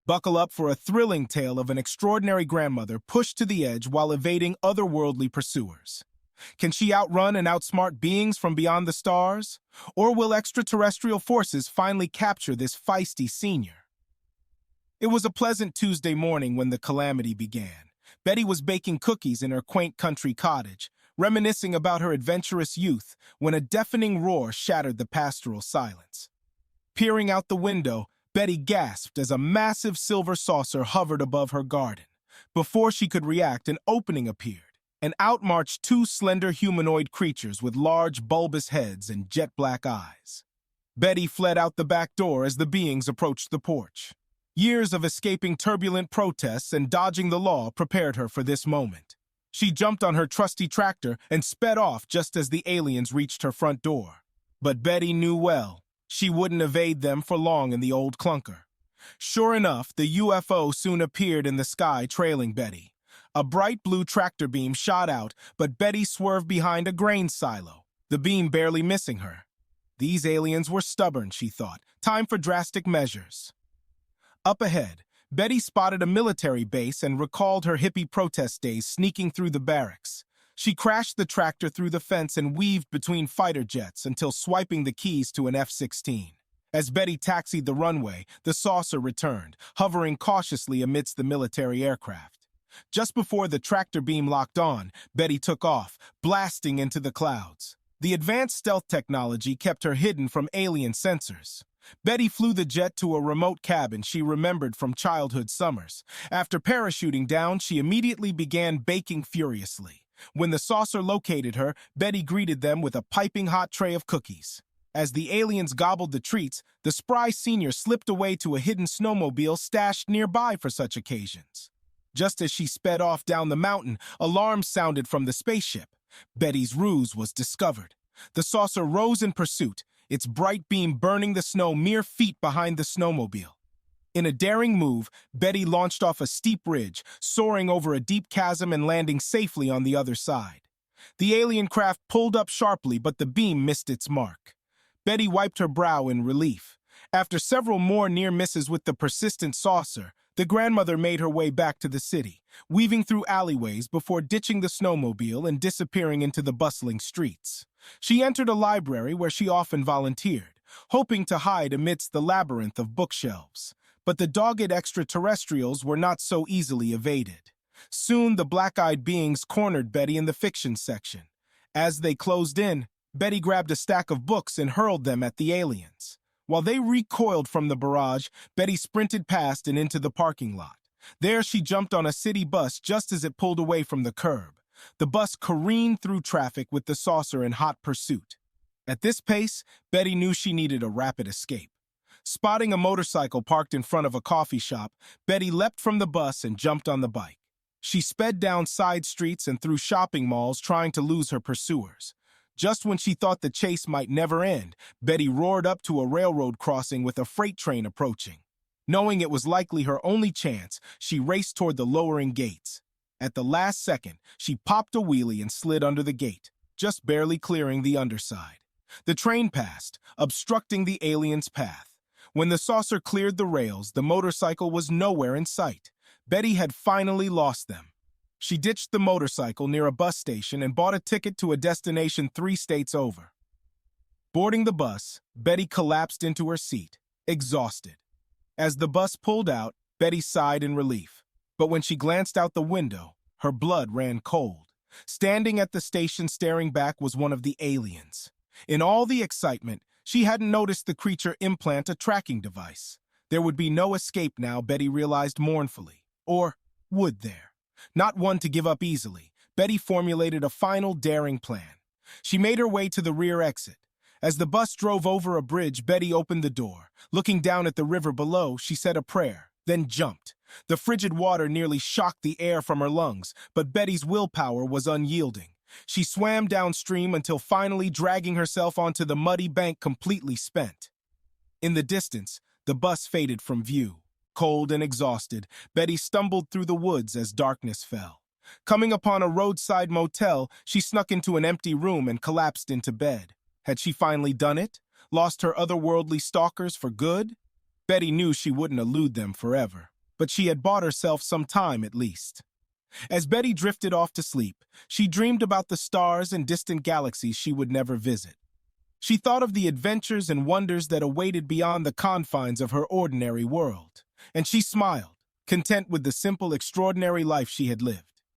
Buckle up for a thrilling tale of an extraordinary grandmother pushed to the edge while evading otherworldly pursuers. Can she outrun and outsmart beings from beyond the stars? Or will extraterrestrial forces finally capture this feisty senior? It was a pleasant Tuesday morning when the calamity began. Betty was baking cookies in her quaint country cottage, reminiscing about her adventurous youth, when a deafening roar shattered the pastoral silence. Peering out the window, Betty gasped as a massive silver saucer hovered above her garden. Before she could react, an opening appeared, and out marched two slender humanoid creatures with large, bulbous heads and jet-black eyes. Betty fled out the back door as the beings approached the porch. Years of escaping turbulent protests and dodging the law prepared her for this moment. She jumped on her trusty tractor and sped off just as the aliens reached her front door. But Betty knew well, she wouldn't evade them for long in the old clunker. Sure enough, the UFO soon appeared in the sky trailing Betty. A bright blue tractor beam shot out, but Betty swerved behind a grain silo, the beam barely missing her. These aliens were stubborn, she thought. Time for drastic measures. Up ahead, Betty spotted a military base and recalled her hippie protest days sneaking through the barracks. She crashed the tractor through the fence and weaved between fighter jets until swiping the keys to an F-16. As Betty taxied the runway, the saucer returned, hovering cautiously amidst the military aircraft. Just before the tractor beam locked on, Betty took off, blasting into the clouds. The advanced stealth technology kept her hidden from alien sensors. Betty flew the jet to a remote cabin she remembered from childhood summers. After parachuting down, she immediately began baking furiously. When the saucer located her, Betty greeted them with a piping hot tray of cookies. As the aliens gobbled the treats, the spry senior slipped away to a hidden snowmobile stashed nearby for such occasions. Just as she sped off down the mountain, alarms sounded from the spaceship. Betty's ruse was discovered. The saucer rose in pursuit, its bright beam burning the snow mere feet behind the snowmobile. In a daring move, Betty launched off a steep ridge, soaring over a deep chasm and landing safely on the other side. The alien craft pulled up sharply, but the beam missed its mark. Betty wiped her brow in relief. After several more near misses with the persistent saucer, the grandmother made her way back to the city, weaving through alleyways before ditching the snowmobile and disappearing into the bustling streets. She entered a library where she often volunteered, hoping to hide amidst the labyrinth of bookshelves. But the dogged extraterrestrials were not so easily evaded. Soon the black-eyed beings cornered Betty in the fiction section. As they closed in, Betty grabbed a stack of books and hurled them at the aliens. While they recoiled from the barrage, Betty sprinted past and into the parking lot. There she jumped on a city bus just as it pulled away from the curb. The bus careened through traffic with the saucer in hot pursuit. At this pace, Betty knew she needed a rapid escape. Spotting a motorcycle parked in front of a coffee shop, Betty leapt from the bus and jumped on the bike. She sped down side streets and through shopping malls trying to lose her pursuers. Just when she thought the chase might never end, Betty roared up to a railroad crossing with a freight train approaching. Knowing it was likely her only chance, she raced toward the lowering gates. At the last second, she popped a wheelie and slid under the gate, just barely clearing the underside. The train passed, obstructing the alien's path. When the saucer cleared the rails, the motorcycle was nowhere in sight. Betty had finally lost them. She ditched the motorcycle near a bus station and bought a ticket to a destination 3 states over. Boarding the bus, Betty collapsed into her seat, exhausted. As the bus pulled out, Betty sighed in relief. But when she glanced out the window, her blood ran cold. Standing at the station staring back was one of the aliens. In all the excitement, she hadn't noticed the creature implant a tracking device. There would be no escape now, Betty realized mournfully. Or would there? Not one to give up easily, Betty formulated a final daring plan. She made her way to the rear exit. As the bus drove over a bridge, Betty opened the door. Looking down at the river below, she said a prayer, then jumped. The frigid water nearly shocked the air from her lungs, but Betty's willpower was unyielding. She swam downstream until finally dragging herself onto the muddy bank completely spent. In the distance, the bus faded from view. Cold and exhausted, Betty stumbled through the woods as darkness fell. Coming upon a roadside motel, she snuck into an empty room and collapsed into bed. Had she finally done it? Lost her otherworldly stalkers for good? Betty knew she wouldn't elude them forever. but she had bought herself some time at least. As Betty drifted off to sleep, she dreamed about the stars and distant galaxies she would never visit. She thought of the adventures and wonders that awaited beyond the confines of her ordinary world, and she smiled, content with the simple, extraordinary life she had lived.